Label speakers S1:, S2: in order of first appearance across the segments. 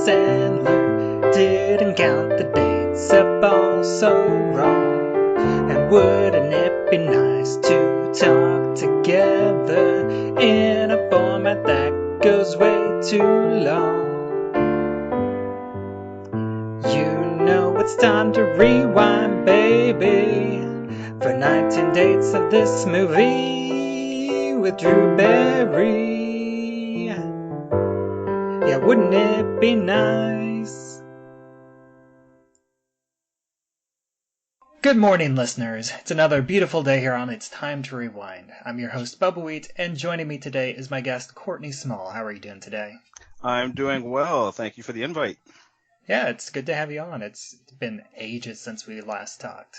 S1: Sandler didn't count the dates up all so wrong. And wouldn't it be nice to talk together in a format that goes way too long? You know it's time to rewind, baby, for 19 dates of this movie with Drew Barry. Yeah, wouldn't it be nice? Good morning, listeners. It's another beautiful day here on It's Time to Rewind. I'm your host, Bubbawheat, and joining me today is my guest, Courtney Small. How are you doing today?
S2: I'm doing well. Thank you for the invite.
S1: Yeah, it's good to have you on. It's been ages since we last talked.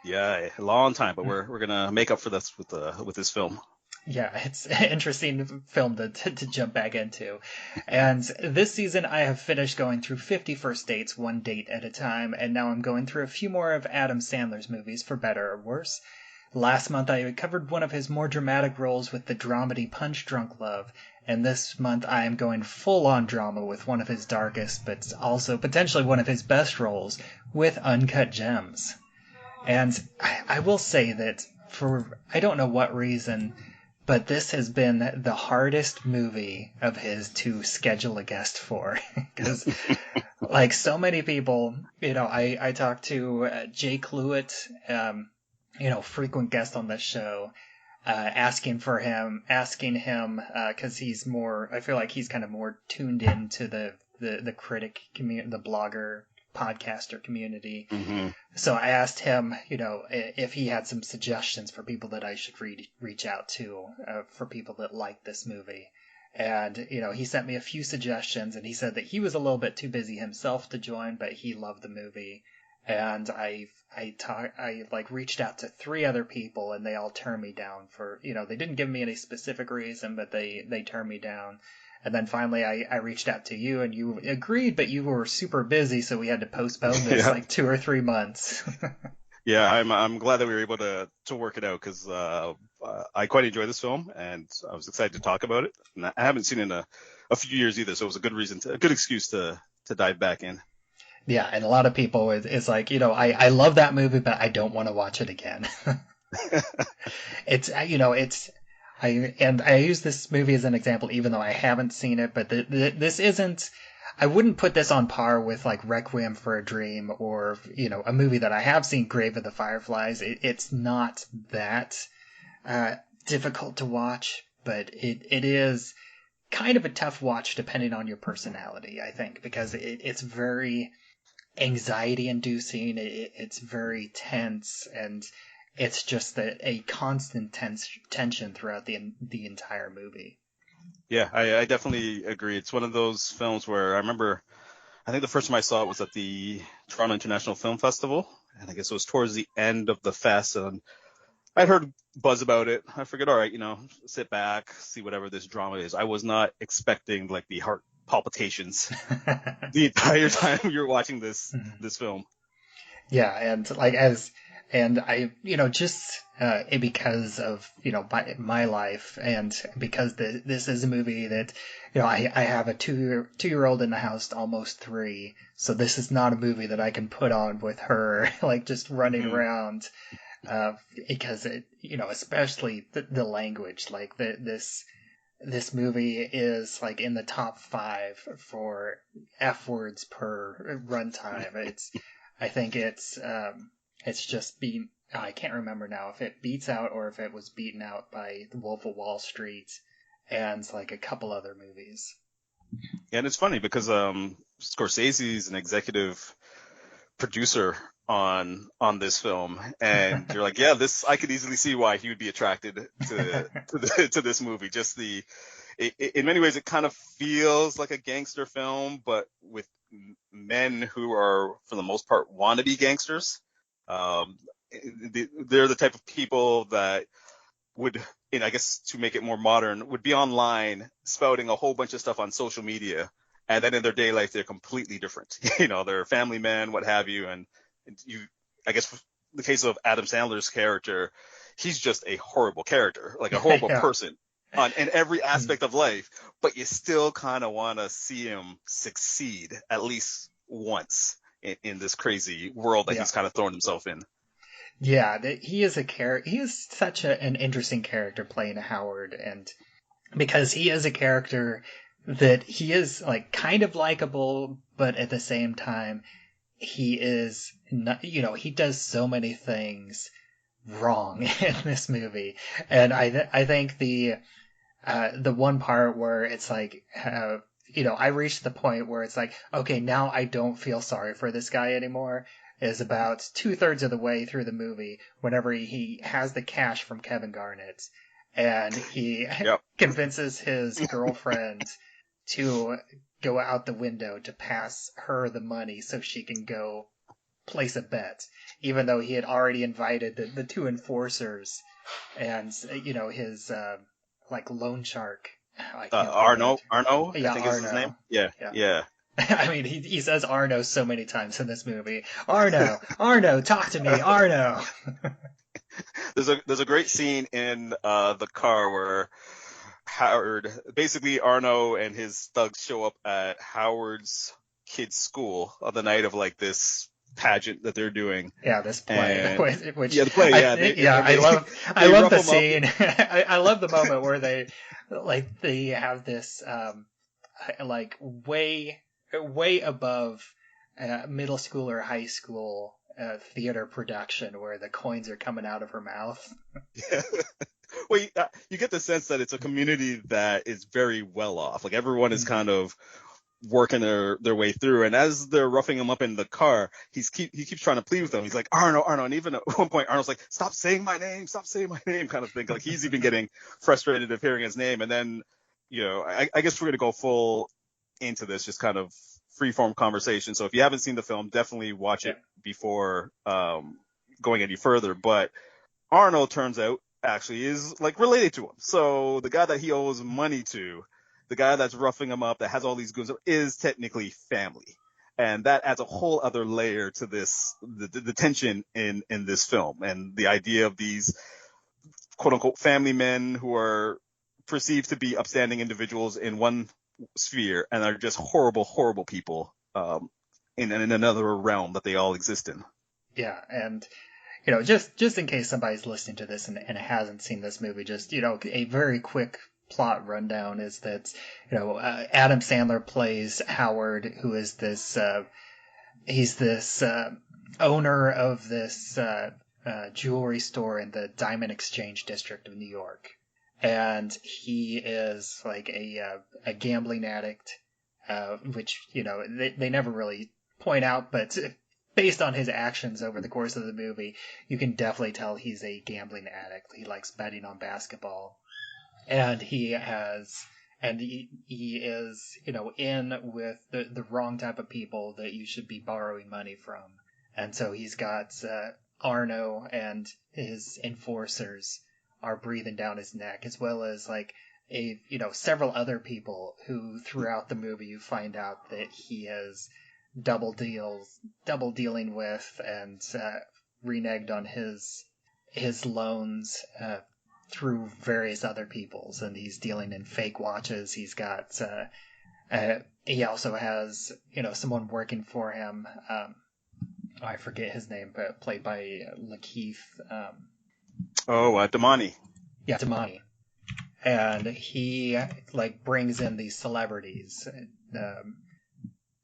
S2: Yeah, a long time, but we're gonna make up for this with this film.
S1: Yeah, it's an interesting film to jump back into. And this season I have finished going through 50 First Dates, one date at a time, and now I'm going through a few more of Adam Sandler's movies, for better or worse. Last month I covered one of his more dramatic roles with the dramedy Punch Drunk Love, and this month I am going full-on drama with one of his darkest, but also potentially one of his best roles, with Uncut Gems. And I will say that for I don't know what reason, but this has been the hardest movie of his to schedule a guest for. Because, like so many people, I talked to Jake Lewitt, frequent guest on this show, asking him, because he's more, I feel like he's kind of more tuned into the critic community, the blogger, podcaster community.
S2: Mm-hmm.
S1: So I asked him, if he had some suggestions for people that I should reach out to, for people that like this movie. And, he sent me a few suggestions, and he said that he was a little bit too busy himself to join, but he loved the movie. And I reached out to 3 other people, and they all turned me down for, they didn't give me any specific reason, but they turned me down. And then finally I reached out to you, and you agreed, but you were super busy, so we had to postpone this like 2 or 3 months.
S2: Yeah, I'm glad that we were able to work it out because I quite enjoy this film, and I was excited to talk about it. And I haven't seen it in a few years either, so it was a good excuse to dive back in.
S1: Yeah, and a lot of people, it's like, I love that movie, but I don't want to watch it again. I use this movie as an example, even though I haven't seen it, but this isn't, I wouldn't put this on par with like Requiem for a Dream or, a movie that I have seen, Grave of the Fireflies. It's not that difficult to watch, but it is kind of a tough watch depending on your personality, I think, because it's very anxiety inducing. It's very tense, and it's just a constant tension throughout the entire movie.
S2: Yeah, I definitely agree. It's one of those films where I think the first time I saw it was at the Toronto International Film Festival, and I guess it was towards the end of the fest, and I'd heard buzz about it. I figured, all right, sit back, see whatever this drama is. I was not expecting like the heart palpitations the entire time you're watching this film.
S1: Yeah, and because of my life, and because this is a movie that I have a 2-year-old in the house, almost 3, so this is not a movie that I can put on with her like just running around, because it especially the language, like this movie is like in the top 5 for F words per runtime. I think it's just being, I can't remember now if it beats out or if it was beaten out by The Wolf of Wall Street and like a couple other movies.
S2: Yeah, and it's funny because Scorsese's an executive producer on this film, and you're like, yeah, I could easily see why he would be attracted to this movie. Just in many ways, it kind of feels like a gangster film, but with men who are, for the most part, wannabe gangsters. They're the type of people that would, I guess to make it more modern, would be online spouting a whole bunch of stuff on social media, and then in their day life they're completely different. They're family men, what have you, and I guess the case of Adam Sandler's character, he's just a horrible character, like a horrible person. in every aspect of life, but you still kind of want to see him succeed at least once in this crazy world that
S1: Yeah.
S2: he's kind of thrown himself in.
S1: Yeah, he is a character. He is such an interesting character playing Howard, and because he is a character that he is like kind of likable, but at the same time, he is not. He does so many things wrong in this movie, and I think the one part where it's like. I reached the point where it's like, okay, now I don't feel sorry for this guy anymore. Is about 2/3 of the way through the movie whenever he has the cash from Kevin Garnett and he
S2: Yep.
S1: convinces his girlfriend to go out the window to pass her the money so she can go place a bet, even though he had already invited the two enforcers and, his like loan shark. I can't think of it.
S2: Arno, I
S1: Yeah,
S2: think is his name.
S1: Arno.
S2: Yeah,
S1: Yeah.
S2: yeah.
S1: I mean, he says Arno so many times in this movie. Arno, talk to me, Arno.
S2: There's a great scene in the car where Howard, basically Arno and his thugs show up at Howard's kids' school on the night of like this pageant that they're doing.
S1: Yeah, this play,
S2: And,
S1: which
S2: yeah, the play. Yeah,
S1: I love the
S2: rough 'em
S1: scene. I love the moment where they have this like way above middle school or high school theater production where the coins are coming out of her mouth.
S2: Yeah. Well, you get the sense that it's a community that is very well off. Like everyone is kind of working their way through, and as they're roughing him up in the car, he keeps trying to plead with them. He's like, Arno, and even at one point Arnold's like, stop saying my name, kind of thing. Like he's even getting frustrated of hearing his name. And then, I guess we're gonna go full into this, just kind of free-form conversation. So if you haven't seen the film, definitely watch it before going any further. But Arnold turns out actually is like related to him. So the guy that he owes money to, the guy that's roughing him up, that has all these goons, is technically family. And that adds a whole other layer to this, the tension in this film, and the idea of these quote unquote family men who are perceived to be upstanding individuals in one sphere and are just horrible, horrible people in another realm that they all exist in.
S1: Yeah, and just in case somebody's listening to this and hasn't seen this movie, just a very quick plot rundown is that Adam Sandler plays Howard, who is this he's this owner of this jewelry store in the Diamond Exchange district of New York, and he is like a gambling addict, which they never really point out, but based on his actions over the course of the movie, you can definitely tell he's a gambling addict. He likes betting on basketball. And he is, in with the wrong type of people that you should be borrowing money from. And so he's got Arno and his enforcers are breathing down his neck, as well as like several other people who throughout the movie you find out that he has double dealing with and reneged on his loans through various other people's, and he's dealing in fake watches. He's got he also has someone working for him. I forget his name, but played by Lakeith.
S2: Damani.
S1: Yeah, Damani. And he like brings in these celebrities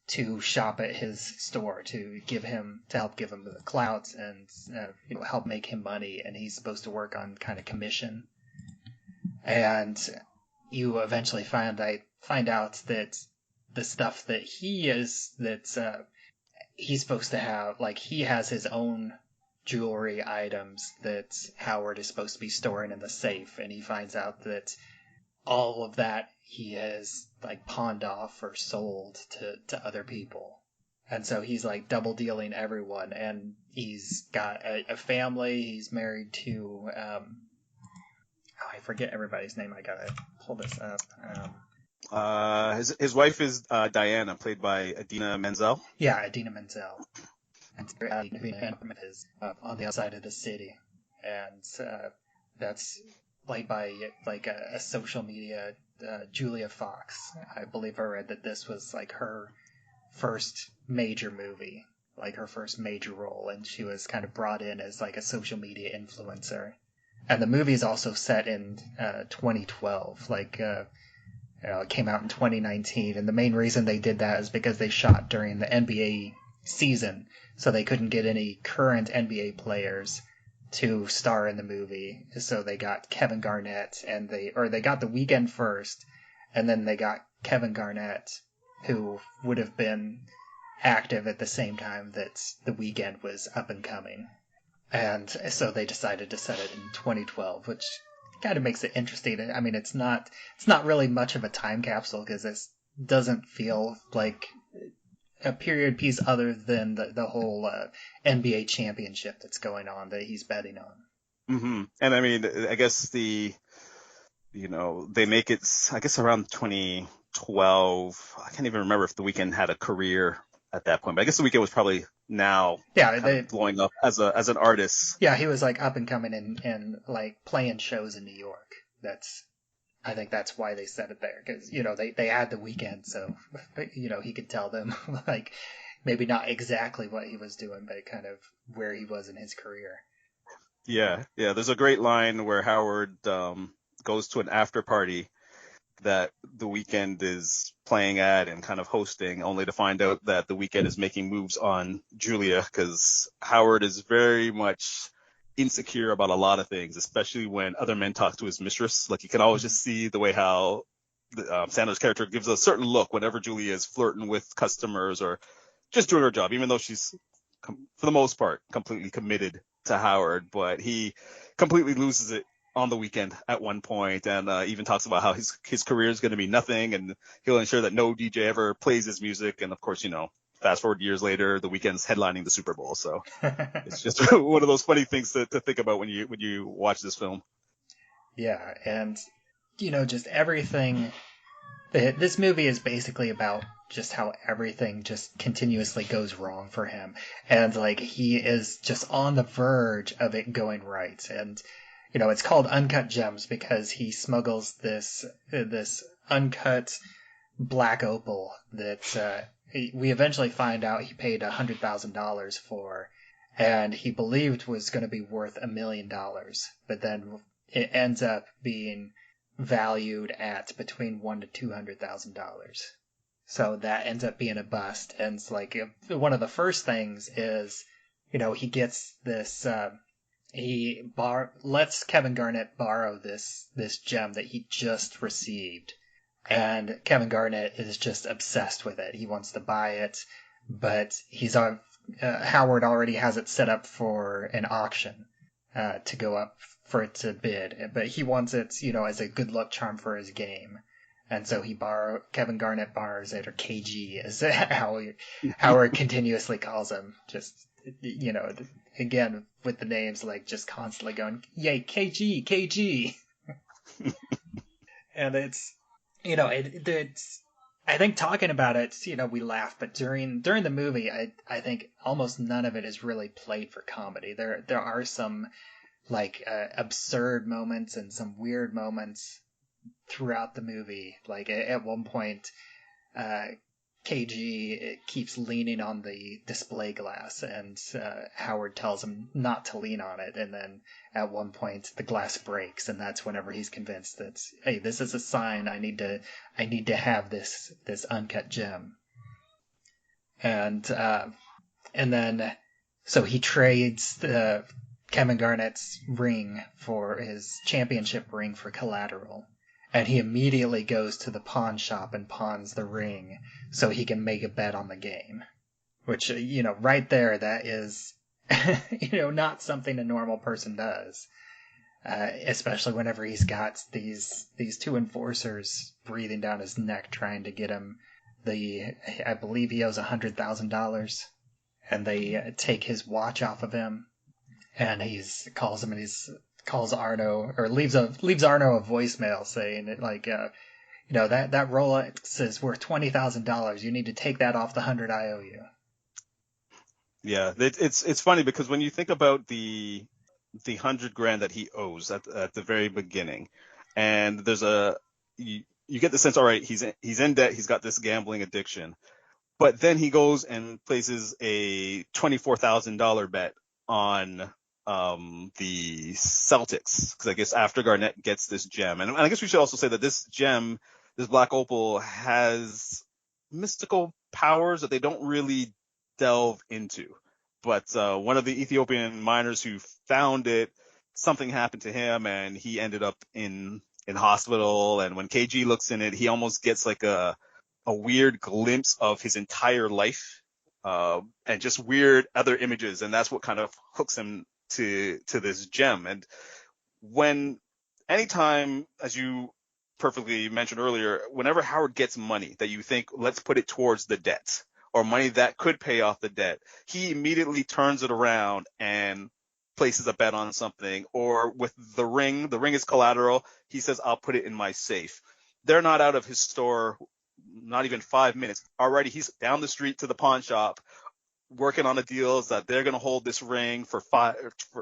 S1: to shop at his store to help give him the clout and help make him money, and he's supposed to work on kind of commission. And you eventually find out that the stuff that he's supposed to have, like he has his own jewelry items that Howard is supposed to be storing in the safe, and he finds out that all of that he has like pawned off or sold to other people. And so he's like double dealing everyone, and he's got a family. He's married to I forget everybody's name. I gotta pull this up.
S2: His wife is Diana, played by Idina Menzel.
S1: Yeah, Idina Menzel. And is on the outside of the city, and that's played by like a social media Julia Fox. I believe I read that this was like her first major movie, like her first major role, and she was kind of brought in as like a social media influencer. And the movie is also set in 2012, it came out in 2019, and the main reason they did that is because they shot during the NBA season, so they couldn't get any current NBA players to star in the movie. So they got Kevin Garnett, and they got The Weeknd first, and then they got Kevin Garnett, who would have been active at the same time that The Weeknd was up and coming. And so they decided to set it in 2012, which kind of makes it interesting. I mean, it's not really much of a time capsule because this doesn't feel like a period piece other than the whole NBA championship that's going on that he's betting on.
S2: And I mean, I guess they make it, I guess around 2012. I can't even remember if The Weeknd had a career at that point, but I guess The Weeknd was probably now
S1: Yeah,
S2: kind of blowing up as an artist.
S1: yeah, he was like up and coming and like playing shows in New York. I think that's why they set it there because they had The Weeknd, so he could tell them like maybe not exactly what he was doing, but kind of where he was in his career.
S2: Yeah. There's a great line where Howard goes to an after party that The Weeknd is playing at and kind of hosting, only to find out that The Weeknd is making moves on Julia, because Howard is very much insecure about a lot of things, especially when other men talk to his mistress. Like, you can always just see the way how Sandler's character gives a certain look whenever Julia is flirting with customers or just doing her job, even though she's, for the most part, completely committed to Howard. But he completely loses it on The Weeknd at one point, and even talks about how his career is going to be nothing, and he'll ensure that no DJ ever plays his music. And of course, fast forward years later, The Weeknd's headlining the Super Bowl. So it's just one of those funny things to think about when you watch this film.
S1: Yeah, and just everything. This movie is basically about just how everything just continuously goes wrong for him, and like he is just on the verge of it going right. And it's called Uncut Gems because he smuggles this uncut black opal that we eventually find out he paid $100,000 for, and he believed was going to be worth $1 million, but then it ends up being valued at between $100,000 to $200,000. So that ends up being a bust. And it's like one of the first things is, he gets this. Lets Kevin Garnett borrow this gem that he just received, and Kevin Garnett is just obsessed with it. He wants to buy it, but Howard already has it set up for an auction to go up for it to bid, but he wants it, as a good luck charm for his game. And so Kevin Garnett borrows it, or KG is how Howard continuously calls him. Just, again, with the names, like just constantly going, yay, KG, KG. And it's, it's, I think talking about it, we laugh, but during the movie, I think almost none of it is really played for comedy. There are some like absurd moments and some weird moments throughout the movie. Like at one point, KG keeps leaning on the display glass, and Howard tells him not to lean on it. And then at one point, the glass breaks, and that's whenever he's convinced that, hey, this is a sign. I need to have this uncut gem. And then so he trades Kevin Garnett's ring for his championship ring for collateral. And he immediately goes to the pawn shop and pawns the ring so he can make a bet on the game. Which, right there, that is, not something a normal person does. Especially whenever he's got these two enforcers breathing down his neck trying to get him I believe he owes $100,000. And they take his watch off of him. And calls Arno, or leaves Arno a voicemail saying it like, that Rolex is worth $20,000. You need to take that off the 100 I owe you.
S2: Yeah, it's funny because when you think about the the 100 grand that he owes at the very beginning, and you get the sense, all right, he's in debt, he's got this gambling addiction, but then he goes and places a $24,000 bet on the Celtics, because I guess after Garnett gets this gem, and I guess we should also say that this gem, this black opal, has mystical powers that they don't really delve into. But one of the Ethiopian miners who found it, something happened to him, and he ended up in hospital. And when KG looks in it, he almost gets like a weird glimpse of his entire life, and just weird other images, and that's what kind of hooks him to this gem. And when anytime, as you perfectly mentioned earlier, whenever Howard gets money that you think, let's put it towards the debt, or money that could pay off the debt, he immediately turns it around and places a bet on something. Or with the ring is collateral. He says, I'll put it in my safe. They're not out of his store, not even 5 minutes. Already he's down the street to the pawn shop working on the deals that they're going to hold this ring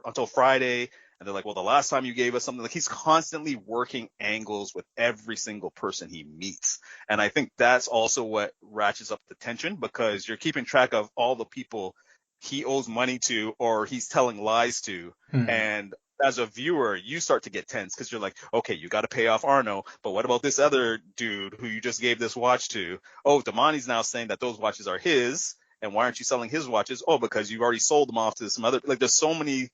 S2: until Friday. And they're like, well, the last time you gave us something, like, he's constantly working angles with every single person he meets. And I think that's also what ratchets up the tension, because you're keeping track of all the people he owes money to or he's telling lies to. And as a viewer, you start to get tense because you're like, okay, you got to pay off Arno, but what about this other dude who you just gave this watch to? Oh, Damani's now saying that those watches are his. And why aren't you selling his watches? Oh, because you've already sold them off to some other. Like, there's so many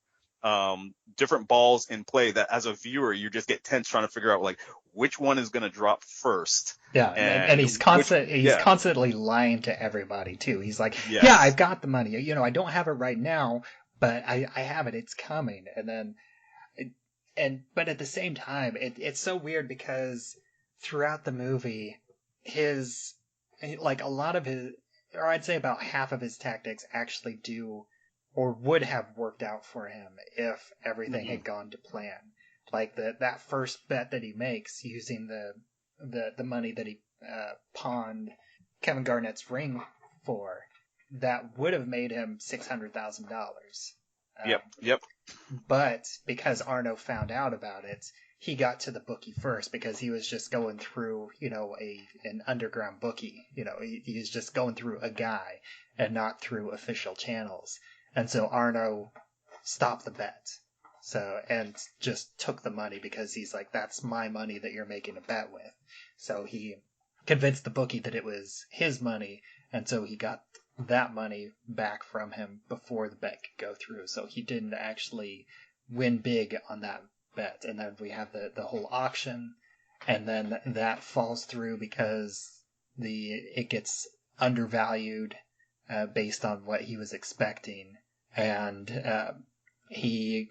S2: different balls in play that as a viewer, you just get tense trying to figure out, like, which one is going to drop first.
S1: Yeah, and he's constantly lying to everybody too. He's like,
S2: yes,
S1: yeah, I've got the money. You know, I don't have it right now, but I have it. It's coming. And then, but at the same time, it's so weird because throughout the movie, like a lot of his, or I'd say about half of his tactics actually do or would have worked out for him if everything had gone to plan. Like that first bet that he makes using the money that he pawned Kevin Garnett's ring for, that would have made him $600,000.
S2: Yep.
S1: But because Arno found out about it, he got to the bookie first because he was just going through, an underground bookie. He was just going through a guy and not through official channels. And so Arno stopped the bet. And just took the money because he's like, that's my money that you're making a bet with. So he convinced the bookie that it was his money, and so he got that money back from him before the bet could go through. So he didn't actually win big on that bet. And then we have the whole auction, and then that falls through because it gets undervalued based on what he was expecting. And he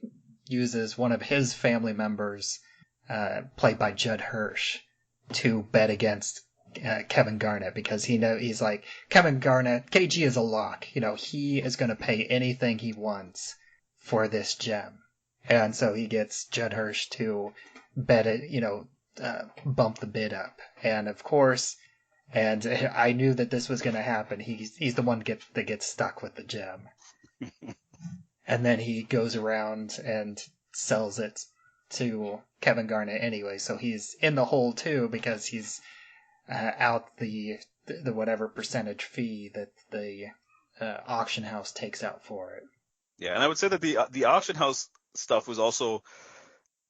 S1: uses one of his family members, played by Judd Hirsch, to bet against Kevin Garnett because he's like, Kevin Garnett, KG is a lock. He is going to pay anything he wants for this gem. And so he gets Judd Hirsch to bet it, bump the bid up. And of course, and I knew that this was going to happen. He's the one that gets stuck with the gem. And then he goes around and sells it to Kevin Garnett anyway. So he's in the hole too because he's out the whatever percentage fee that the auction house takes out for it.
S2: Yeah, and I would say that the auction house stuff was also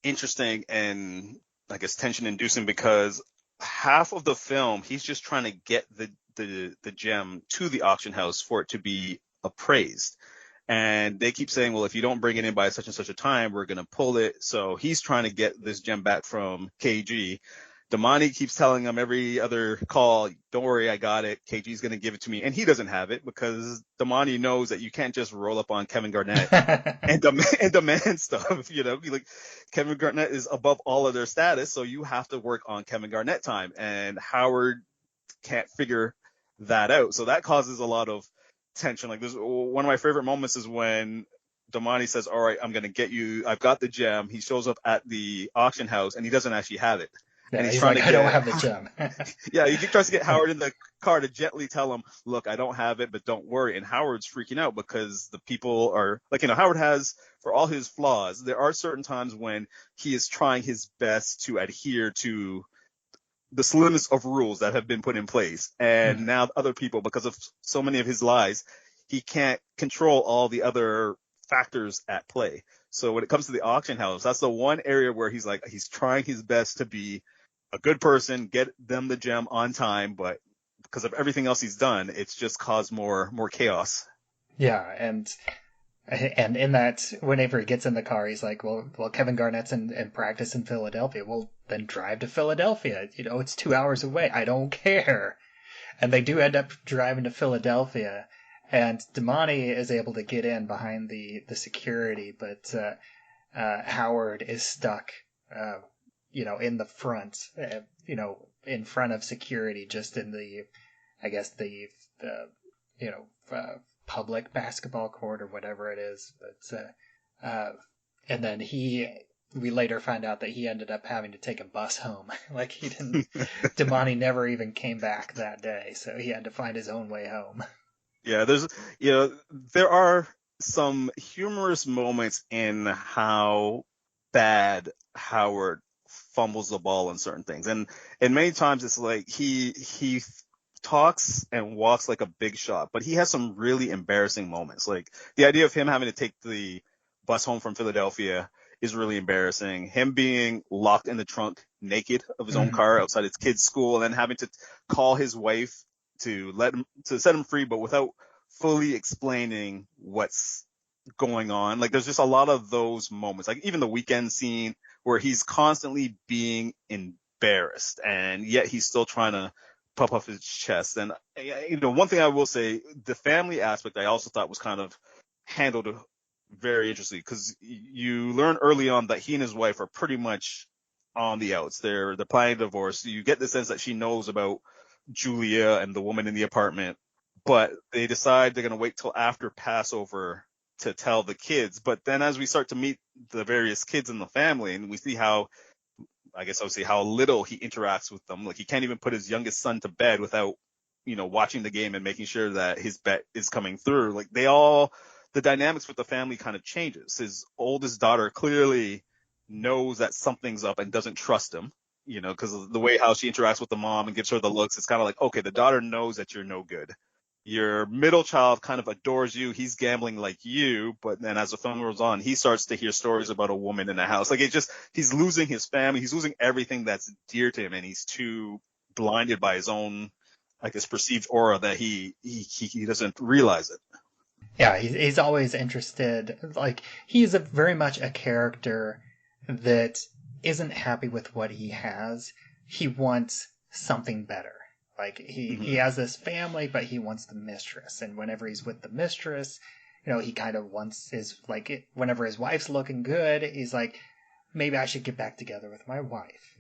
S2: interesting and, I guess, tension inducing because half of the film he's just trying to get the gem to the auction house for it to be appraised. And they keep saying, well, if you don't bring it in by such and such a time, we're going to pull it. So he's trying to get this gem back from KG. Damani keeps telling him every other call, don't worry, I got it. KG's going to give it to me. And he doesn't have it because Damani knows that you can't just roll up on Kevin Garnett and demand stuff. Like, Kevin Garnett is above all of their status. So you have to work on Kevin Garnett time. And Howard can't figure that out. So that causes a lot of tension. Like, this, one of my favorite moments is when Damani says, all right, I'm going to get you. I've got the gem. He shows up at the auction house and he doesn't actually have it. And
S1: Yeah,
S2: he's
S1: he's
S2: trying
S1: like,
S2: to
S1: I don't
S2: get
S1: have the gem.
S2: yeah, he tries to get Howard in the car to gently tell him, look, I don't have it, but don't worry. And Howard's freaking out because the people are like, Howard has, for all his flaws, there are certain times when he is trying his best to adhere to the slimmest of rules that have been put in place. And now other people, because of so many of his lies, he can't control all the other factors at play. So when it comes to the auction house, that's the one area where he's trying his best to be a good person, get them the gem on time, but because of everything else he's done, it's just caused more chaos.
S1: Yeah, and in that, whenever he gets in the car, he's like, well, Kevin Garnett's in practice in Philadelphia. Well, then drive to Philadelphia. It's 2 hours away. I don't care. And they do end up driving to Philadelphia, and Damani is able to get in behind the security, but Howard is stuck, in the front, in front of security, just in the, I guess the you know, public basketball court or whatever it is. But and then we later find out that he ended up having to take a bus home. Like he didn't, Damani never even came back that day, so he had to find his own way home.
S2: Yeah, there are some humorous moments in how bad Howard fumbles the ball in certain things. And many times it's like he talks and walks like a big shot, but he has some really embarrassing moments. Like the idea of him having to take the bus home from Philadelphia is really embarrassing. Him being locked in the trunk naked of his own car outside his kid's school, and then having to call his wife to set him free, but without fully explaining what's going on. Like there's just a lot of those moments, like even the weekend scene where he's constantly being embarrassed and yet he's still trying to puff off his chest. And one thing I will say, the family aspect I also thought was kind of handled very interestingly, because you learn early on that he and his wife are pretty much on the outs. They're planning a divorce. You get the sense that she knows about Julia and the woman in the apartment, but they decide they're going to wait till after Passover to tell the kids. But then as we start to meet the various kids in the family, and we see how, I guess I would say, how little he interacts with them. Like he can't even put his youngest son to bed without, watching the game and making sure that his bet is coming through. Like the dynamics with the family kind of changes. His oldest daughter clearly knows that something's up and doesn't trust him, because of the way how she interacts with the mom and gives her the looks. It's kind of like, okay, the daughter knows that you're no good. Your middle child kind of adores you. He's gambling like you, but then as the film goes on, he starts to hear stories about a woman in the house. Like he's losing his family. He's losing everything that's dear to him, and he's too blinded by his own, I guess, perceived aura that he doesn't realize it.
S1: Yeah, he's always interested. Like he's very much a character that isn't happy with what he has. He wants something better. Like he has this family, but he wants the mistress. And whenever he's with the mistress, he kind of wants whenever his wife's looking good, he's like, maybe I should get back together with my wife.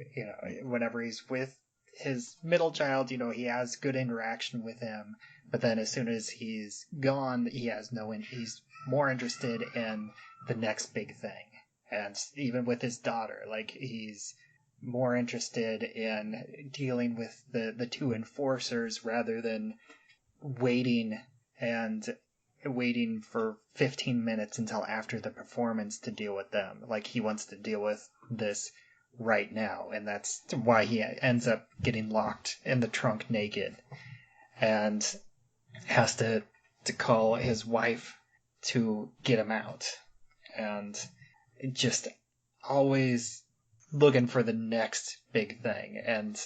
S1: Whenever he's with his middle child, he has good interaction with him. But then as soon as he's gone, he's more interested in the next big thing. And even with his daughter, like he's more interested in dealing with the two enforcers rather than waiting for 15 minutes until after the performance to deal with them. Like he wants to deal with this right now, and that's why he ends up getting locked in the trunk naked and has to call his wife to get him out, and just always looking for the next big thing. And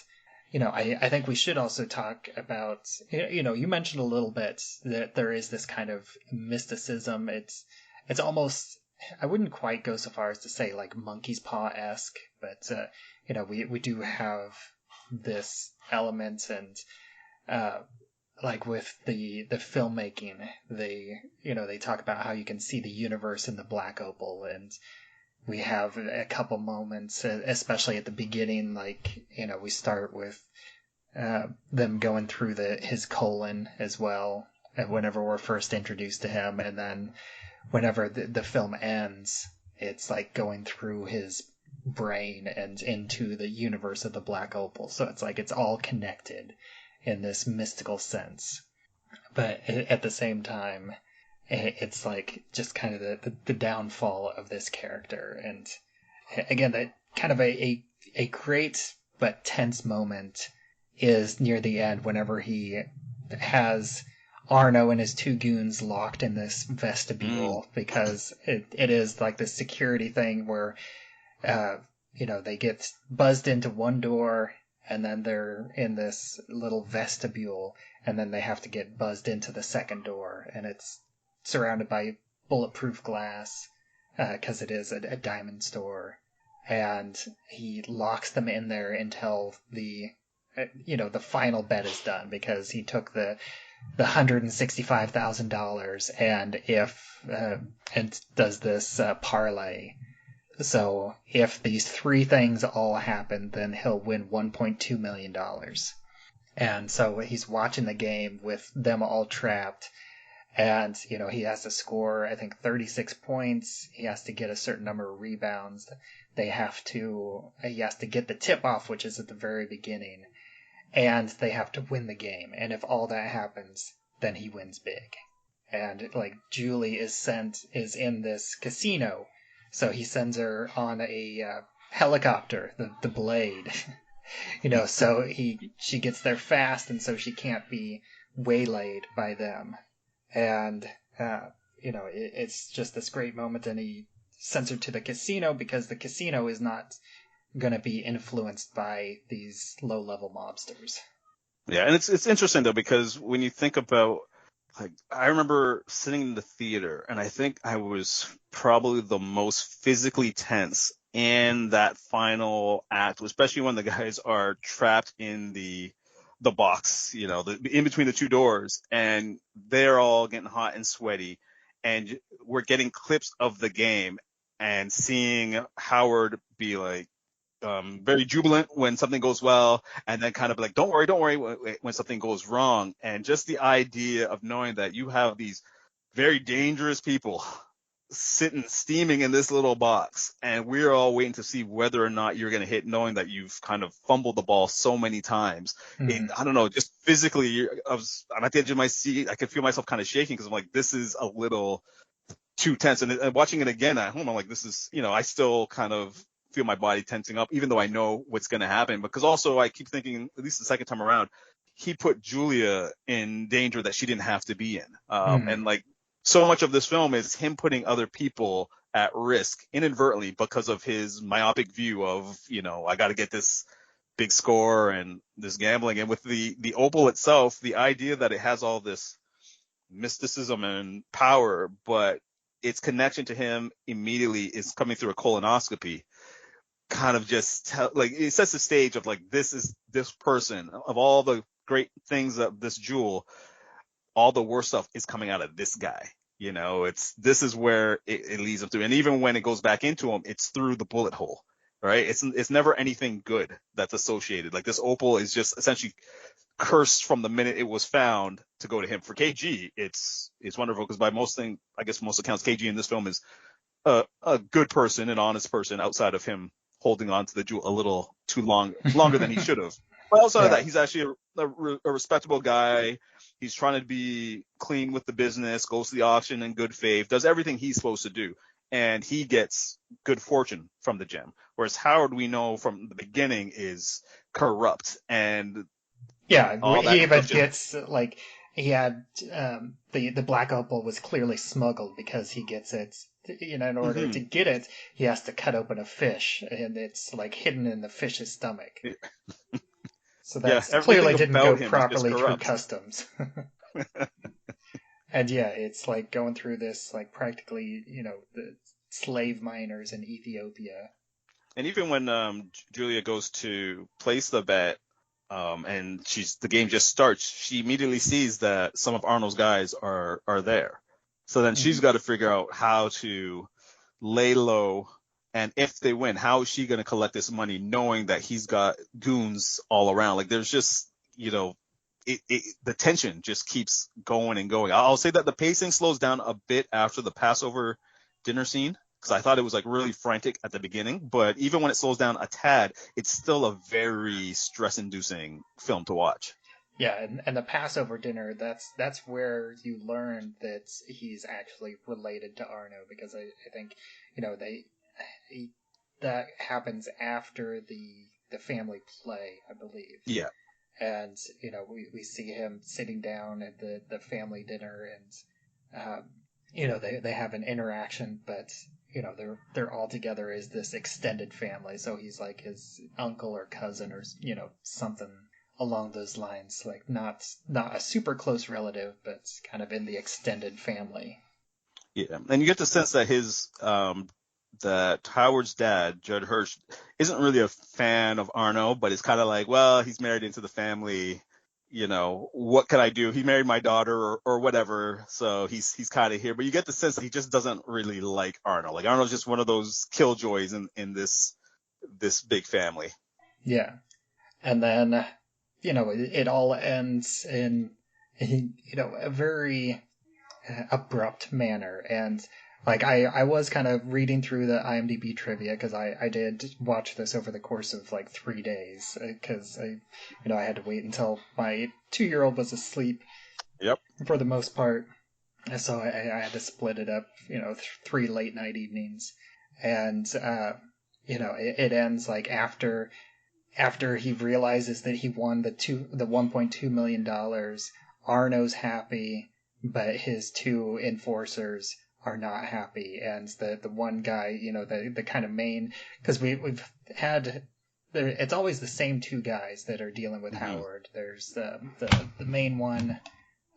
S1: I think we should also talk about, you mentioned a little bit that there is this kind of mysticism. It's almost, I wouldn't quite go so far as to say like monkey's paw-esque, but we do have this element. And like with the filmmaking, they talk about how you can see the universe in the black opal, and we have a couple moments, especially at the beginning, like, we start with them going through his colon as well, whenever we're first introduced to him, and then whenever the film ends, it's like going through his brain and into the universe of the Black Opal. So it's like it's all connected in this mystical sense. But at the same time, it's like just kind of the downfall of this character. And again, that kind of a great but tense moment is near the end whenever he has Arno and his two goons locked in this vestibule because it is like this security thing where they get buzzed into one door and then they're in this little vestibule and then they have to get buzzed into the second door and it's surrounded by bulletproof glass because it is a diamond store, and he locks them in there until the final bet is done because he took the $165,000 and does this parlay. So if these three things all happen, then he'll win $1.2 million. And so he's watching the game with them all trapped. And, he has to score, I think, 36 points. He has to get a certain number of rebounds. He has to get the tip off, which is at the very beginning. And they have to win the game. And if all that happens, then he wins big. And, Julie is in this casino. So he sends her on a helicopter, the Blade. So she gets there fast, and so she can't be waylaid by them. And, it's just this great moment, and he sends her to the casino because the casino is not going to be influenced by these low-level mobsters.
S2: Yeah, and it's interesting, though, because when you think about, I remember sitting in the theater, and I think I was probably the most physically tense in that final act, especially when the guys are trapped in the box, in between the two doors, and they're all getting hot and sweaty, and we're getting clips of the game and seeing Howard be very jubilant when something goes well, and then kind of like, don't worry when something goes wrong. And just the idea of knowing that you have these very dangerous people sitting steaming in this little box, and we're all waiting to see whether or not you're going to hit, knowing that you've kind of fumbled the ball so many times. I don't know, just physically, I'm at the edge of my seat. I could feel myself kind of shaking because I'm like, this is a little too tense. And watching it again at home, I'm like, this is, I still kind of feel my body tensing up, even though I know what's going to happen. Because also I keep thinking, at least the second time around, he put Julia in danger that she didn't have to be in. And so much of this film is him putting other people at risk inadvertently because of his myopic view of, I got to get this big score and this gambling. And with the Opal itself, the idea that it has all this mysticism and power, but its connection to him immediately is coming through a colonoscopy, kind of just it sets the stage of this is this person, of all the great things of this jewel, all the worst stuff is coming out of this guy. This is where it leads him through. And even when it goes back into him, it's through the bullet hole, right? It's never anything good that's associated. This Opal is just essentially cursed from the minute it was found to go to him. For KG, it's wonderful because by most accounts, KG in this film is a good person, an honest person, outside of him holding on to the jewel a little too longer than he should have. But outside of that, he's actually a respectable guy. He's trying to be clean with the business, goes to the auction in good faith, does everything he's supposed to do, and he gets good fortune from the gem. Whereas Howard, we know from the beginning, is corrupt, and
S1: he even gets he had the Black Opal was clearly smuggled because he gets it. In order to get it, he has to cut open a fish, and it's hidden in the fish's stomach. So that clearly didn't go properly through customs. And it's going through this practically, the slave miners in Ethiopia.
S2: And even when Julia goes to place the bet, and the game just starts, she immediately sees that some of Arnold's guys are there. So then she's got to figure out how to lay low. And if they win, how is she going to collect this money knowing that he's got goons all around? There's just, the tension just keeps going and going. I'll say that the pacing slows down a bit after the Passover dinner scene. because I thought it was like really frantic at the beginning, but even when it slows down a tad, it's still a very stress-inducing film to watch.
S1: Yeah, and the Passover dinner, that's where you learn that he's actually related to Arno, because I think, he, that happens after the family play, I believe.
S2: Yeah.
S1: And, we see him sitting down at the family dinner, and, they have an interaction, but, they're all together as this extended family. So he's like his uncle or cousin or, something along those lines, like not a super close relative, but kind of in the extended family.
S2: Yeah, and you get the sense that that Howard's dad, Judd Hirsch, isn't really a fan of Arno, but it's kind of like, well, he's married into the family. What can I do? He married my daughter or whatever, so he's kind of here. But you get the sense that he just doesn't really like Arno. Like Arno's just one of those killjoys in this big family.
S1: Yeah, and then it all ends in a very abrupt manner. And like I was kind of reading through the IMDb trivia, because I did watch this over the course of like 3 days, because I had to wait until my 2-year-old was asleep
S2: Yep.
S1: for the most part. So I had to split it up, 3 late night evenings. And it ends like after he realizes that he won the $1.2 million. Arno's happy, but his two enforcers are not happy, and the one guy, the kind of main, because we've had there, it's always the same two guys that are dealing with
S2: Mm-hmm.
S1: Howard. There's the main one.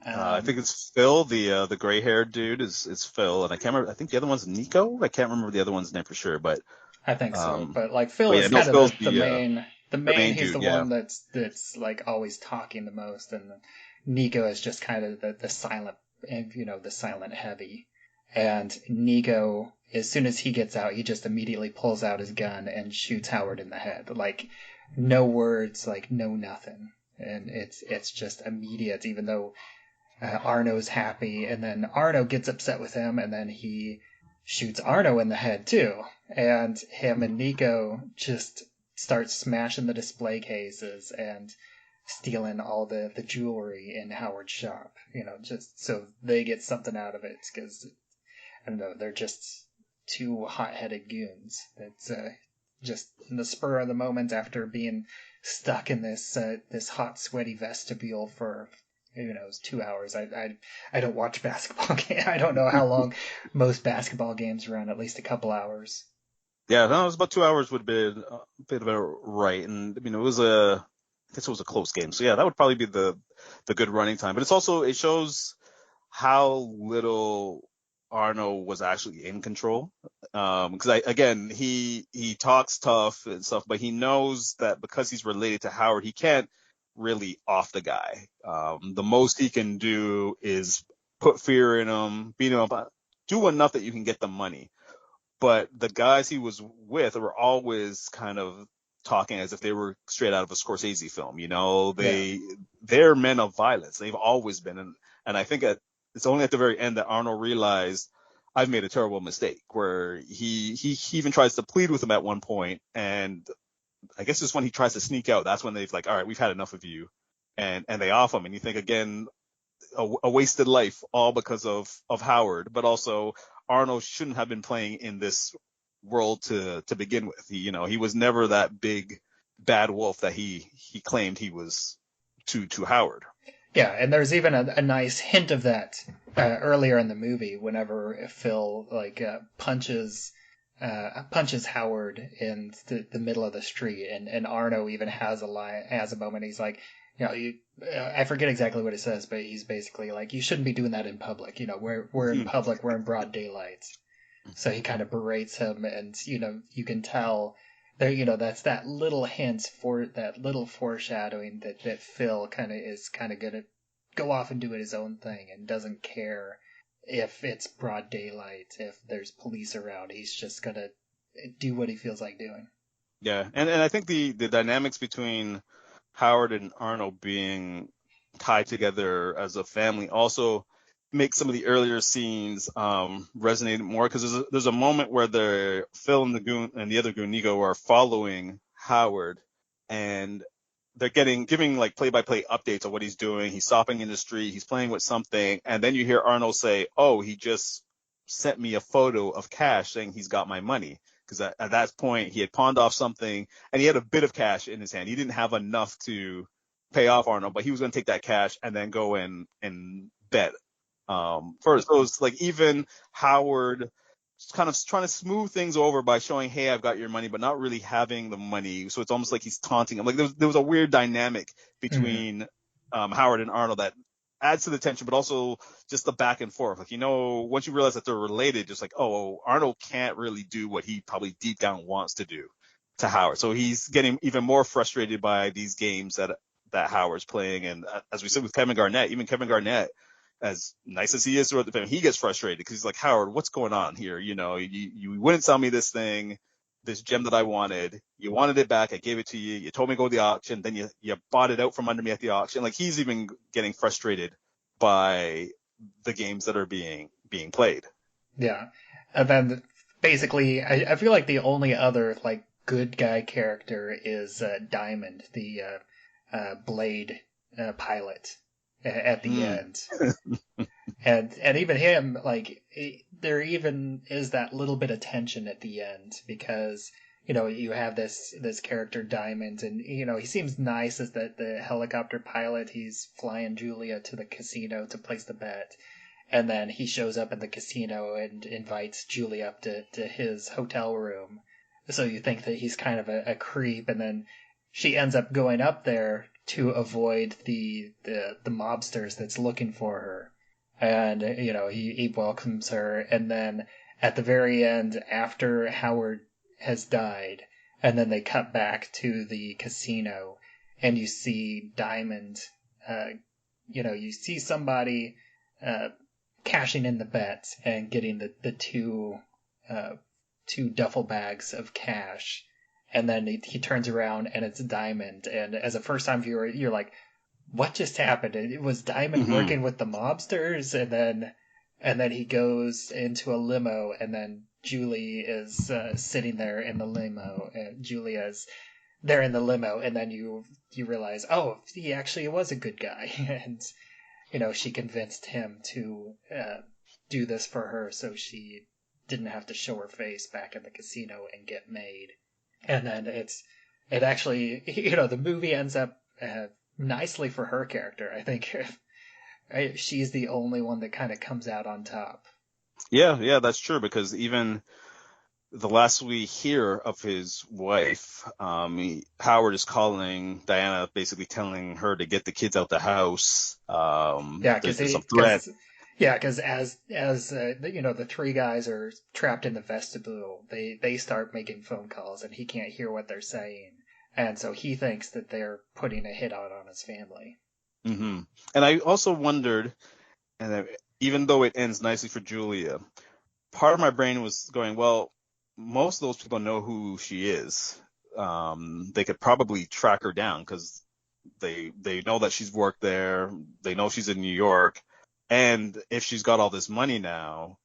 S2: I think it's Phil, the gray-haired dude is Phil, and I can't remember. I think the other one's Nico. I can't remember the other one's name for sure, but
S1: I think so,
S2: um,
S1: but like Phil
S2: but yeah,
S1: is
S2: no,
S1: kind of
S2: Phil's
S1: the
S2: the
S1: main. The
S2: the
S1: main,
S2: main
S1: he's the
S2: dude. Yeah.
S1: one that's like always talking the most, and Nico is just kind of the silent, the silent heavy. And Nico, as soon as he gets out, he just immediately pulls out his gun and shoots Howard in the head. Like no words, like no nothing, and it's just immediate. Even though Arno's happy, and then Arno gets upset with him, and then he shoots Arno in the head too. And him and Nico just start smashing the display cases and stealing all the jewelry in Howard's shop, just so they get something out of it, because I don't know, they're just two hot-headed goons that just in the spur of the moment, after being stuck in this hot, sweaty vestibule for who knows 2 hours. I don't watch basketball game. I don't know how long most basketball games run. At least a couple hours.
S2: Yeah, no, it was about 2 hours would be a bit about right, and I mean I guess it was a close game, so yeah, that would probably be the good running time. But it shows how little Arno was actually in control. Because again, he talks tough and stuff, but he knows that because he's related to Howard, he can't really off the guy. The most he can do is put fear in him, beat him up, do enough that you can get the money. But the guys he was with were always kind of talking as if they were straight out of a Scorsese film.
S1: Yeah.
S2: They're men of violence. They've always been, and I think it's only at the very end that Arnold realized I've made a terrible mistake. Where he even tries to plead with him at one point, and I guess it's when he tries to sneak out. That's when they've like, all right, we've had enough of you, and they off him. And you think again, a wasted life, all because of Howard, but also Arnold shouldn't have been playing in this world to begin with. He was never that big bad wolf that he claimed he was to Howard.
S1: Yeah, and there's even a nice hint of that earlier in the movie, whenever Phil like punches Howard in the middle of the street, and Arno even has a moment. He's like, I forget exactly what he says, but he's basically like, you shouldn't be doing that in public. We're in public, we're in broad daylight. So he kind of berates him, and you can tell there, that's that little hint, for that little foreshadowing that Phil is gonna go off and do his own thing, and doesn't care if it's broad daylight, if there's police around. He's just gonna do what he feels like doing.
S2: Yeah, and I think the dynamics between Howard and Arnold being tied together as a family also make some of the earlier scenes resonate more, because there's a moment where Phil and the goon and the other goon Nico are following Howard, and they're giving like play-by-play updates of what he's doing. He's stopping in the street, he's playing with something, and then you hear Arnold say, "Oh, he just sent me a photo of cash saying he's got my money." Because at that point he had pawned off something and he had a bit of cash in his hand. He didn't have enough to pay off Arnold, but he was going to take that cash and then go and bet. First, so it's like even Howard kind of trying to smooth things over by showing, "Hey, I've got your money," but not really having the money. So it's almost like he's taunting him. Like there was a weird dynamic
S1: Mm-hmm.
S2: between Howard and Arnold that adds to the tension, but also just the back and forth. Like, once you realize that they're related, just like, oh, Arnold can't really do what he probably deep down wants to do to Howard. So he's getting even more frustrated by these games that Howard's playing. And as we said with Kevin Garnett, even Kevin Garnett, as nice as he is throughout the film, he gets frustrated because he's like, "Howard, what's going on here? You wouldn't sell me this thing, this gem that I wanted. You wanted it back. I gave it to you. You told me to go to the auction. Then you bought it out from under me at the auction." Like, he's even getting frustrated by the games that are being played.
S1: Yeah. And then basically, I feel like the only other like good guy character is Diamond, the Blade pilot at the
S2: Hmm.
S1: end. And even him, like there even is that little bit of tension at the end because you have this character Diamond, and he seems nice as the helicopter pilot. He's flying Julia to the casino to place the bet, and then he shows up in the casino and invites Julia up to his hotel room. So you think that he's kind of a creep, and then she ends up going up there to avoid the mobsters that's looking for her. And he welcomes her, and then at the very end, after Howard has died, and then they cut back to the casino, and you see Diamond. You see somebody uh, cashing in the bet and getting the uh, two duffel bags of cash, and then he turns around and it's Diamond, and as a first time viewer, you're like, what just happened? It was Diamond
S2: Mm-hmm.
S1: working with the mobsters, and then he goes into a limo, and then Julie is sitting there in the limo, and Julia's there in the limo, and then you realize, oh, he actually was a good guy, and she convinced him to do this for her, so she didn't have to show her face back in the casino and get made. And then it actually, the movie ends up nicely for her character. I think she's the only one that kind of comes out on top.
S2: Yeah, that's true, because even the last we hear of his wife, Howard is calling Diana, basically telling her to get the kids out the house.
S1: Yeah, because
S2: There's some
S1: he
S2: threat.
S1: because yeah, because as the three guys are trapped in the vestibule, they start making phone calls, and he can't hear what they're saying, and so he thinks that they're putting a hit out on his family.
S2: Hmm. And I also wondered, and even though it ends nicely for Julia, part of my brain was going, well, most of those people know who she is. They could probably track her down because they know that she's worked there. They know she's in New York, and if she's got all this money now,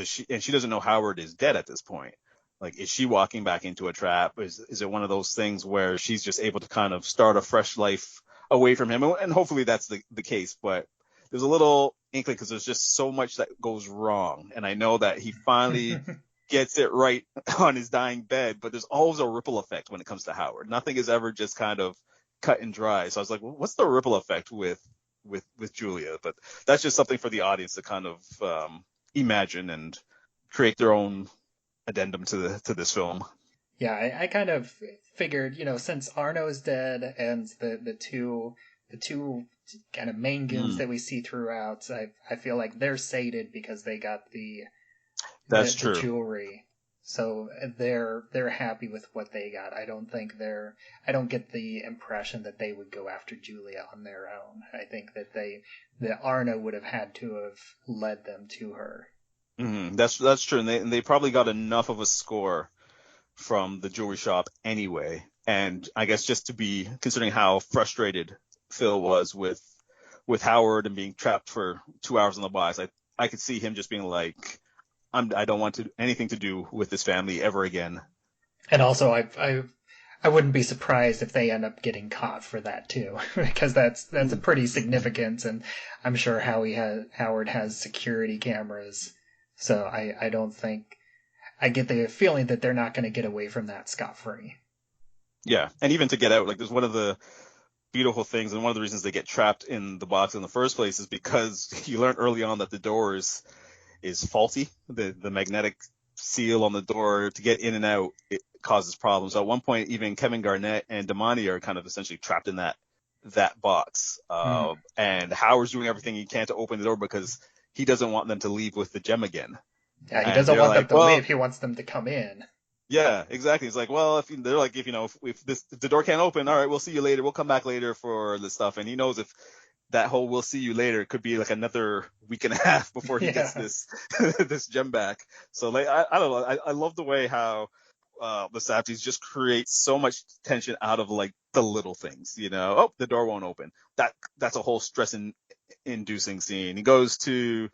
S2: she doesn't know Howard is dead at this point. Like, is she walking back into a trap? Is it one of those things where she's just able to kind of start a fresh life away from him? And hopefully that's the case. But there's a little inkling because there's just so much that goes wrong. And I know that he finally gets it right on his dying bed, but there's always a ripple effect when it comes to Howard. Nothing is ever just kind of cut and dry. So I was like, well, what's the ripple effect with Julia? But that's just something for the audience to kind of imagine and create their own addendum to this film.
S1: Yeah, I kind of figured, since Arno's dead and the two kind of main goons
S2: Mm,
S1: that we see throughout, I feel like they're sated because they got the
S2: that's
S1: the
S2: true.
S1: jewelry. So they're happy with what they got. I don't get the impression that they would go after Julia on their own. I think that Arno would have had to have led them to her.
S2: That's true, and they probably got enough of a score from the jewelry shop anyway. And I guess just to be considering how frustrated Phil was with Howard and being trapped for 2 hours in the box. I could see him just being like, I don't want anything to do with this family ever again.
S1: And also, I wouldn't be surprised if they end up getting caught for that too, because that's a pretty significant, and I'm sure Howard has security cameras, so I don't think I get the feeling that they're not going to get away from that scot-free.
S2: Yeah, and even to get out, like there's one of the beautiful things, and one of the reasons they get trapped in the box in the first place is because you learn early on that the door is faulty. The magnetic seal on the door to get in and out, it causes problems. So at one point, even Kevin Garnett and Damani are kind of essentially trapped in that box. And Howard's doing everything he can to open the door because he doesn't want them to leave with the gem again.
S1: Yeah, he
S2: And
S1: doesn't
S2: they're
S1: want them
S2: like,
S1: to
S2: well,
S1: leave. He wants them to come in.
S2: yeah, exactly. It's like, well, if the door can't open, all right, we'll see you later. We'll come back later for the stuff. And he knows if that whole "we'll see you later" could be like another week and a half before he gets this this gem back. So like, I don't know. I love the way how the Safdies just create so much tension out of like the little things. Oh, the door won't open. That's a whole inducing scene. He goes to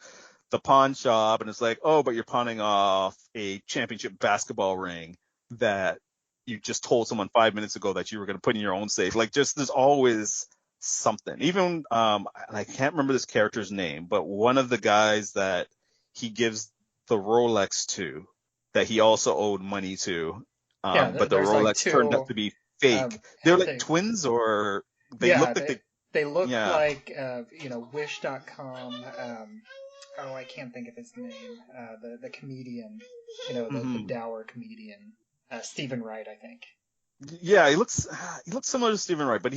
S2: the pawn shop and it's like, oh, but you're pawning off a championship basketball ring that you just told someone 5 minutes ago that you were going to put in your own safe. Like, just there's always something. Even I can't remember this character's name, but one of the guys that he gives the Rolex to, that he also owed money to, but the Rolex like turned out to be fake. They're like twins, or they look like
S1: they look like Wish.com. I can't think of his name. The comedian, the dour comedian, Stephen Wright, I think.
S2: Yeah, he looks similar to Stephen Wright, but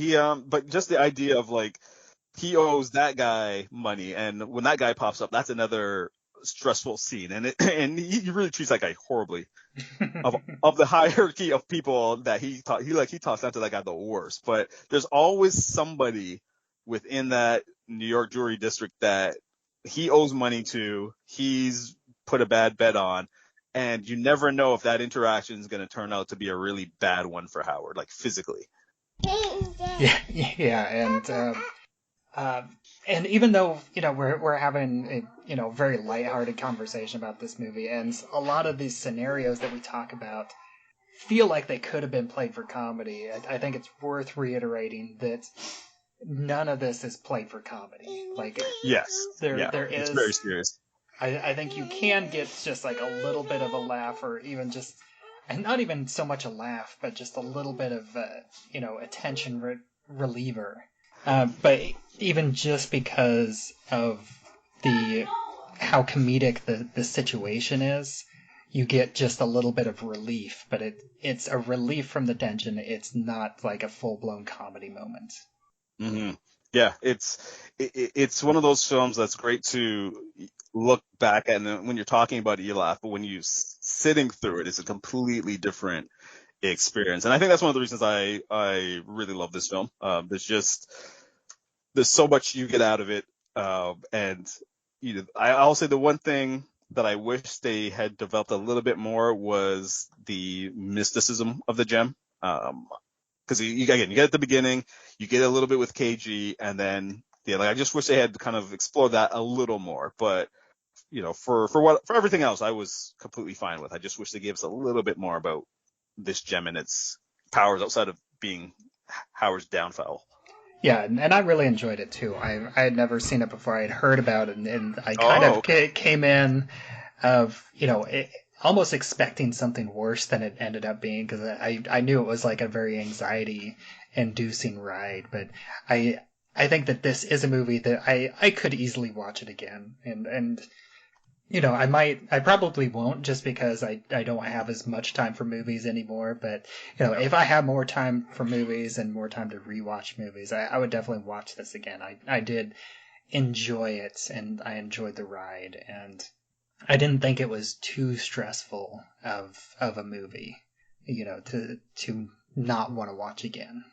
S2: just the idea of like he owes that guy money, and when that guy pops up, that's another stressful scene, and he really treats that guy horribly. of the hierarchy of people that he tossed out to that guy the worst. But there's always somebody within that New York jewelry district that he owes money to, he's put a bad bet on, and you never know if that interaction is going to turn out to be a really bad one for Howard, like physically.
S1: Yeah, and even though we're having a very lighthearted conversation about this movie, and a lot of these scenarios that we talk about feel like they could have been played for comedy, I think it's worth reiterating that none of this is played for comedy. Like,
S2: yes,
S1: there is.
S2: It's very serious.
S1: I think you can get just like a little bit of a laugh, or even just, and not even so much a laugh, but just a little bit of a tension reliever. But even just because of how comedic the situation is, you get just a little bit of relief. But it's a relief from the tension. It's not like a full blown comedy moment.
S2: Mm-hmm. Yeah, it's one of those films that's great to look back at, and when you're talking about it, you laugh, but when you sitting through it, it's a completely different experience. And I think that's one of the reasons I really love this film. There's so much you get out of it, and I'll say the one thing that I wish they had developed a little bit more was the mysticism of the gem. Because you get at the beginning, you get a little bit with KG, and then I just wish they had kind of explored that a little more. But for everything else, I was completely fine with. I just wish they gave us a little bit more about this gem and its powers outside of being Howard's downfall.
S1: Yeah, and I really enjoyed it too. I had never seen it before. I had heard about it, and I kind of came in of almost expecting something worse than it ended up being, because I knew it was like a very anxiety-inducing ride. But I think that this is a movie that I could easily watch it again, and I probably won't, just because I don't have as much time for movies anymore. But if I have more time for movies and more time to rewatch movies, I would definitely watch this again. I did enjoy it, and I enjoyed the ride, and I didn't think it was too stressful of a movie, to not want to watch again.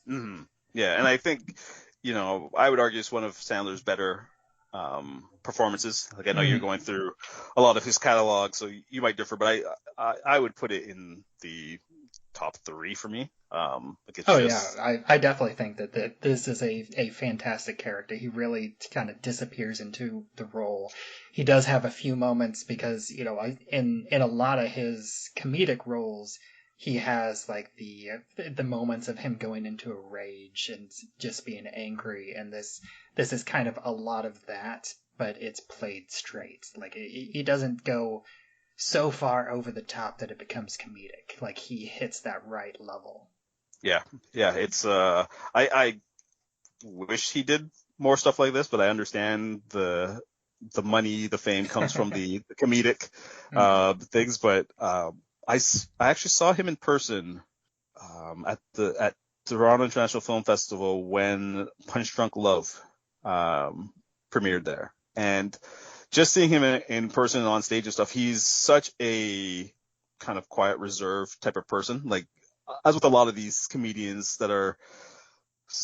S2: Mm-hmm. Yeah, and I think, I would argue it's one of Sandler's better performances. Like, I know you're going through a lot of his catalog, so you might differ, but I would put it in the top 3 for me. Like it's
S1: Oh
S2: just
S1: yeah, I definitely think that this is a fantastic character. He really kind of disappears into the role. He does have a few moments because in a lot of his comedic roles, he has like the moments of him going into a rage and just being angry, and this is kind of a lot of that, but it's played straight. Like he doesn't go so far over the top that it becomes comedic. Like he hits that right level.
S2: yeah, yeah. It's I wish he did more stuff like this, but I understand the money, the fame comes from the comedic
S1: Mhm.
S2: things. But I actually saw him in person at Toronto International Film Festival when Punch Drunk Love premiered there, and just seeing him in person and on stage and stuff, he's such a kind of quiet, reserved type of person. Like as with a lot of these comedians that are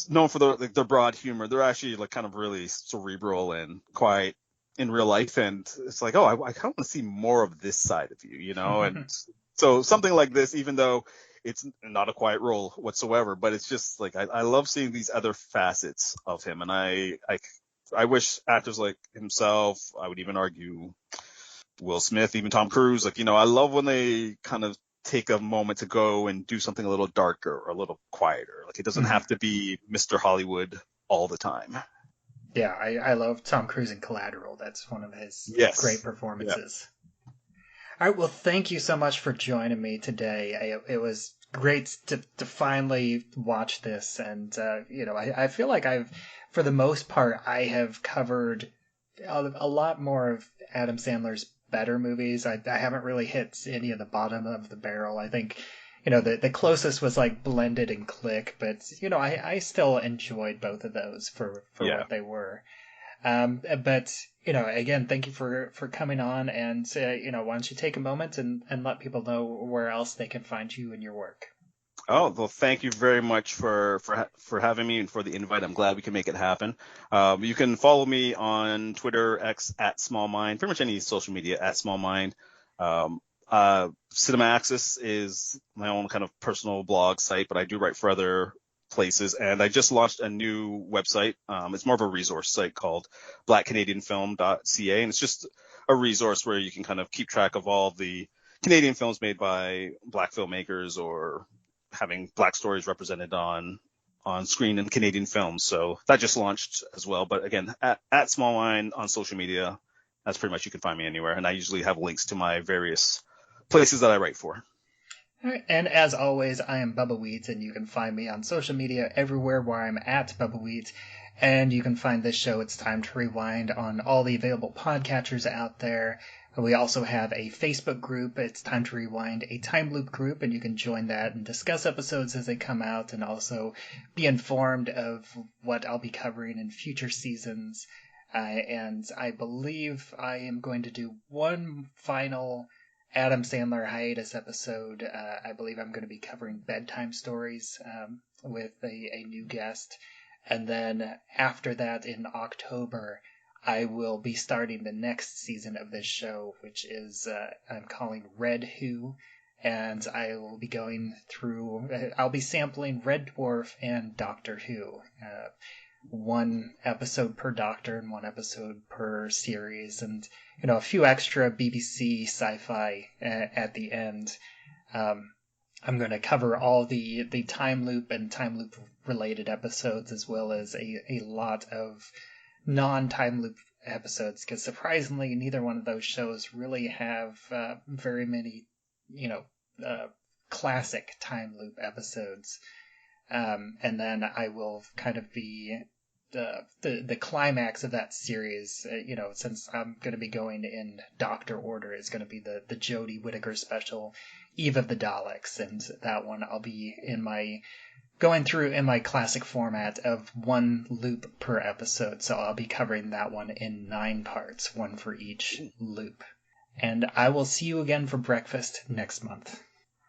S2: known for their broad humor, they're actually like kind of really cerebral and quiet in real life. And it's like, oh, I kind of want to see more of this side of you, you know? And so something like this, even though it's not a quiet role whatsoever, but it's just like, I love seeing these other facets of him. And I wish actors like himself, I would even argue Will Smith, even Tom Cruise, like, I love when they kind of take a moment to go and do something a little darker or a little quieter. Like it doesn't have to be Mr. Hollywood all the time.
S1: Yeah, I love Tom Cruise in Collateral. That's one of his great
S2: Yes. Yeah.
S1: performances. All right, well, thank you so much for joining me today. It was great to finally watch this, and I feel like for the most part, I have covered a lot more of Adam Sandler's better movies. I haven't really hit any of the bottom of the barrel. I think, the closest was like Blended and Click, but I still enjoyed both of those for
S2: Yeah.
S1: what they were. But again, thank you for coming on, and why don't you take a moment and let people know where else they can find you and your work.
S2: Oh, well, thank you very much for having me and for the invite. I'm glad we can make it happen. You can follow me on Twitter, X at Small Mind, pretty much any social media at Small Mind. Cinema Axis is my own kind of personal blog site, but I do write for other places. And I just launched a new website. It's more of a resource site called blackcanadianfilm.ca. And it's just a resource where you can kind of keep track of all the Canadian films made by Black filmmakers or having Black stories represented on screen in Canadian films. So that just launched as well. But again, at Small Mind on social media, that's pretty much, you can find me anywhere. And I usually have links to my various places that I write for.
S1: All right, and as always, I am Bubbawheat, and you can find me on social media everywhere where I'm at Bubbawheat. And you can find this show, It's Time to Rewind, on all the available podcatchers out there. We also have a Facebook group, It's Time to Rewind, a time loop group, and you can join that and discuss episodes as they come out and also be informed of what I'll be covering in future seasons. And I believe I am going to do one final Adam Sandler hiatus episode. I believe I'm going to be covering bedtime stories with a new guest. And then after that, in October, I will be starting the next season of this show, which is I'm calling Red Who. And I will be going through, I'll be sampling Red Dwarf and Doctor Who. One episode per Doctor and one episode per series, and a few extra BBC sci-fi at the end. I'm going to cover all the time loop and time loop related episodes, as well as a lot of non-time loop episodes, because surprisingly, neither one of those shows really have very many, classic time loop episodes. And then I will kind of be the climax of that series. Since I'm going to be going in Doctor order, is going to be the Jodie Whittaker special, Eve of the Daleks, and that one I'll be going through in my classic format of one loop per episode. So I'll be covering that one in 9 parts, one for each loop. And I will see you again for breakfast next month.